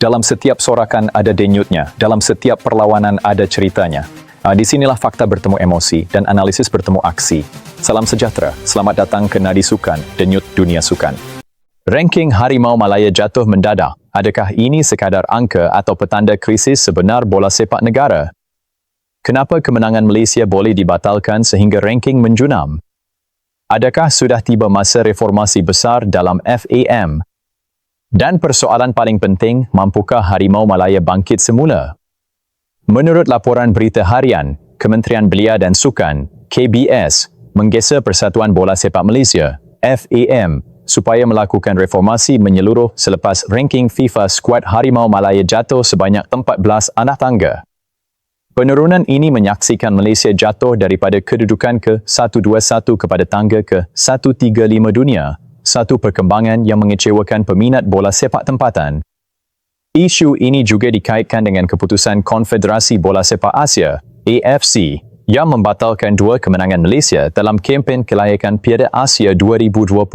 Dalam setiap sorakan ada denyutnya, dalam setiap perlawanan ada ceritanya. Di sinilah fakta bertemu emosi dan analisis bertemu aksi. Salam sejahtera, selamat datang ke Nadi Sukan, denyut dunia sukan. Ranking Harimau Malaya jatuh mendadak. Adakah ini sekadar angka atau petanda krisis sebenar bola sepak negara? Kenapa kemenangan Malaysia boleh dibatalkan sehingga ranking menjunam? Adakah sudah tiba masa reformasi besar dalam FAM? Dan persoalan paling penting, mampukah Harimau Malaya bangkit semula? Menurut laporan berita harian, Kementerian Belia dan Sukan, KBS, menggesa Persatuan Bola Sepak Malaysia, FAM, supaya melakukan reformasi menyeluruh selepas ranking FIFA skuad Harimau Malaya jatuh sebanyak 14 anak tangga. Penurunan ini menyaksikan Malaysia jatuh daripada kedudukan ke-121 kepada tangga ke-135 dunia, satu perkembangan yang mengecewakan peminat bola sepak tempatan. Isu ini juga dikaitkan dengan keputusan Konfederasi Bola Sepak Asia, AFC, yang membatalkan 2 kemenangan Malaysia dalam kempen kelayakan Piala Asia 2027.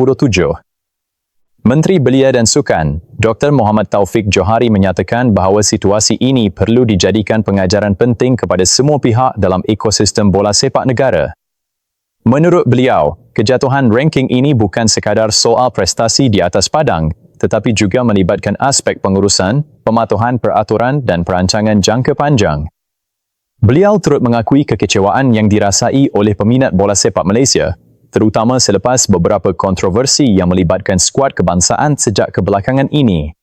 Menteri Belia dan Sukan, Dr. Muhammad Taufik Johari menyatakan bahawa situasi ini perlu dijadikan pengajaran penting kepada semua pihak dalam ekosistem bola sepak negara. Menurut beliau, kejatuhan ranking ini bukan sekadar soal prestasi di atas padang, tetapi juga melibatkan aspek pengurusan, pematuhan peraturan dan perancangan jangka panjang. Beliau turut mengakui kekecewaan yang dirasai oleh peminat bola sepak Malaysia, terutama selepas beberapa kontroversi yang melibatkan skuad kebangsaan sejak kebelakangan ini.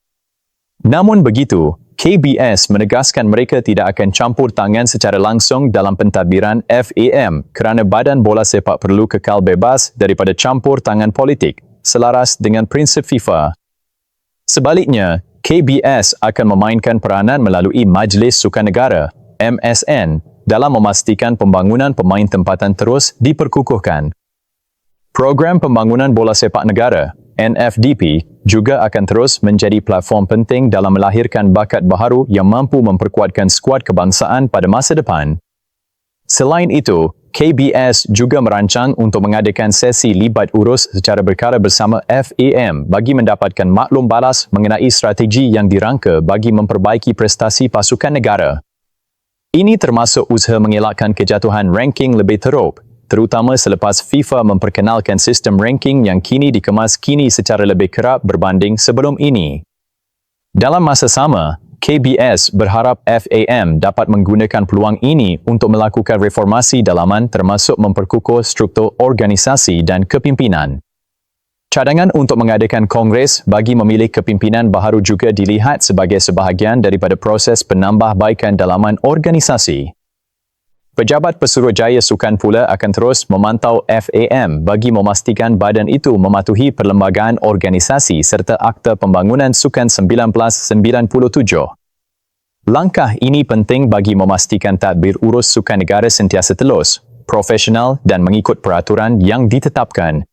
Namun begitu, KBS menegaskan mereka tidak akan campur tangan secara langsung dalam pentadbiran FAM kerana badan bola sepak perlu kekal bebas daripada campur tangan politik, selaras dengan prinsip FIFA. Sebaliknya, KBS akan memainkan peranan melalui Majlis Sukan Negara, MSN, dalam memastikan pembangunan pemain tempatan terus diperkukuhkan. Program Pembangunan Bola Sepak Negara, NFDP, juga akan terus menjadi platform penting dalam melahirkan bakat baharu yang mampu memperkuatkan skuad kebangsaan pada masa depan. Selain itu, KBS juga merancang untuk mengadakan sesi libat urus secara berkala bersama FAM bagi mendapatkan maklum balas mengenai strategi yang dirangka bagi memperbaiki prestasi pasukan negara. Ini termasuk usaha mengelakkan kejatuhan ranking lebih teruk, terutama selepas FIFA memperkenalkan sistem ranking yang kini dikemas secara lebih kerap berbanding sebelum ini. Dalam masa sama, KBS berharap FAM dapat menggunakan peluang ini untuk melakukan reformasi dalaman termasuk memperkukuh struktur organisasi dan kepimpinan. Cadangan untuk mengadakan kongres bagi memilih kepimpinan baharu juga dilihat sebagai sebahagian daripada proses penambahbaikan dalaman organisasi. Pejabat Pesuruhjaya Sukan pula akan terus memantau FAM bagi memastikan badan itu mematuhi perlembagaan organisasi serta Akta Pembangunan Sukan 1997. Langkah ini penting bagi memastikan tadbir urus sukan negara sentiasa telus, profesional dan mengikut peraturan yang ditetapkan.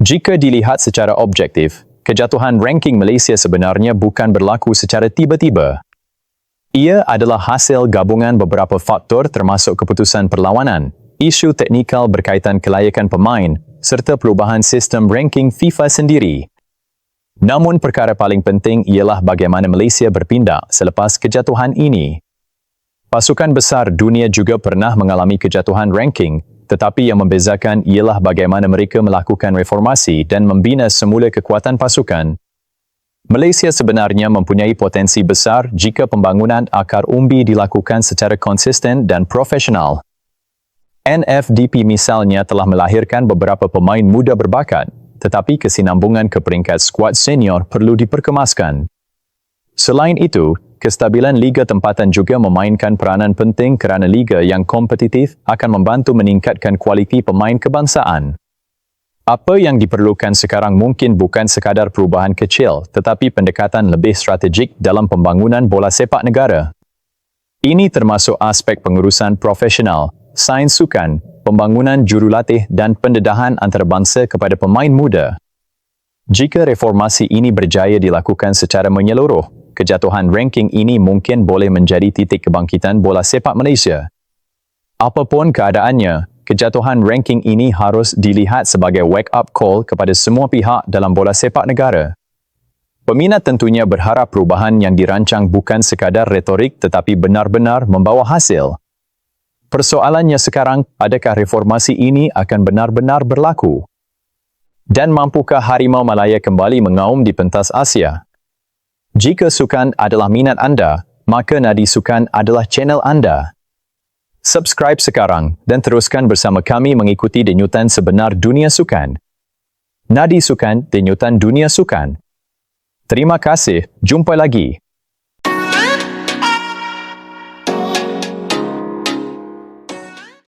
Jika dilihat secara objektif, kejatuhan ranking Malaysia sebenarnya bukan berlaku secara tiba-tiba. Ia adalah hasil gabungan beberapa faktor termasuk keputusan perlawanan, isu teknikal berkaitan kelayakan pemain, serta perubahan sistem ranking FIFA sendiri. Namun perkara paling penting ialah bagaimana Malaysia berpindah selepas kejatuhan ini. Pasukan besar dunia juga pernah mengalami kejatuhan ranking, tetapi yang membezakan ialah bagaimana mereka melakukan reformasi dan membina semula kekuatan pasukan. Malaysia sebenarnya mempunyai potensi besar jika pembangunan akar umbi dilakukan secara konsisten dan profesional. NFDP misalnya telah melahirkan beberapa pemain muda berbakat, tetapi kesinambungan ke peringkat skuad senior perlu diperkemaskan. Selain itu, kestabilan liga tempatan juga memainkan peranan penting kerana liga yang kompetitif akan membantu meningkatkan kualiti pemain kebangsaan. Apa yang diperlukan sekarang mungkin bukan sekadar perubahan kecil, tetapi pendekatan lebih strategik dalam pembangunan bola sepak negara. Ini termasuk aspek pengurusan profesional, sains sukan, pembangunan jurulatih dan pendedahan antarabangsa kepada pemain muda. Jika reformasi ini berjaya dilakukan secara menyeluruh, kejatuhan ranking ini mungkin boleh menjadi titik kebangkitan bola sepak Malaysia. Apapun keadaannya, kejatuhan ranking ini harus dilihat sebagai wake-up call kepada semua pihak dalam bola sepak negara. Peminat tentunya berharap perubahan yang dirancang bukan sekadar retorik tetapi benar-benar membawa hasil. Persoalannya sekarang, adakah reformasi ini akan benar-benar berlaku? Dan mampukah Harimau Malaya kembali mengaum di pentas Asia? Jika sukan adalah minat anda, maka Nadi Sukan adalah channel anda. Subscribe sekarang dan teruskan bersama kami mengikuti denyutan sebenar dunia sukan. Nadi Sukan, denyutan dunia sukan. Terima kasih, jumpa lagi.